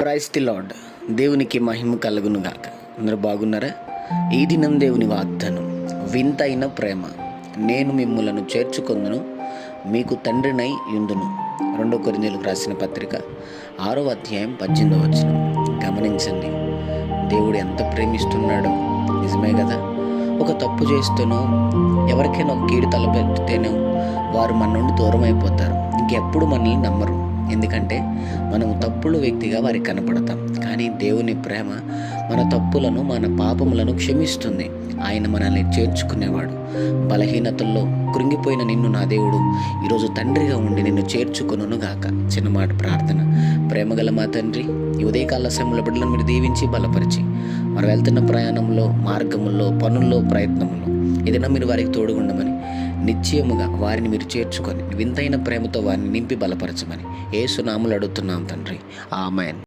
Praise the lord. దేవునికి మహిమ కలుగును గాక. అందరూ బాగున్నారా? ఈ దినం దేవుని వాగ్దానం, వింతైన ప్రేమ, నేను మిమ్ములను చేర్చుకొందును, మీకు తండ్రినై యుందును. 2 కొరింథీయులకు రాసిన పత్రిక 6వ అధ్యాయం 18వ వచనం. గమనించండి, దేవుడు ఎంత ప్రేమిస్తున్నాడో. నిజమే కదా. ఒక తప్పు చేస్తేనో, ఎవరికైనా ఒక కీడు తలపెడితేనో వారు మన నుండి దూరం అయిపోతారు. ఇంకెప్పుడు మనల్ని నమ్మరు. ఎందుకంటే మనము తప్పుల వ్యక్తిగా వారికి కనపడతాం. కానీ దేవుని ప్రేమ మన తప్పులను, మన పాపములను క్షమిస్తుంది. ఆయన మనల్ని చేర్చుకునేవాడు. బలహీనతల్లో కృంగిపోయిన నిన్ను నా దేవుడు ఈరోజు తండ్రిగా ఉండి నిన్ను చేర్చుకొనును గాక. చిన్న మాట ప్రార్థన. ప్రేమగల మా తండ్రి, ఈ ఉదయకాల సమయంలో బిడ్డలను మీరు దీవించి బలపరిచి, వారు వెళ్తున్న ప్రయాణంలో, మార్గముల్లో, పనుల్లో, ప్రయత్నంలో ఏదైనా మీరు వారికి తోడుగుండమని, నిశ్చయముగా వారిని మీరు చేర్చుకొని వింతైన ప్రేమతో వారిని నింపి బలపరచమని యేసు నామములో అడుగుతున్నాం తండ్రి. ఆమేన్.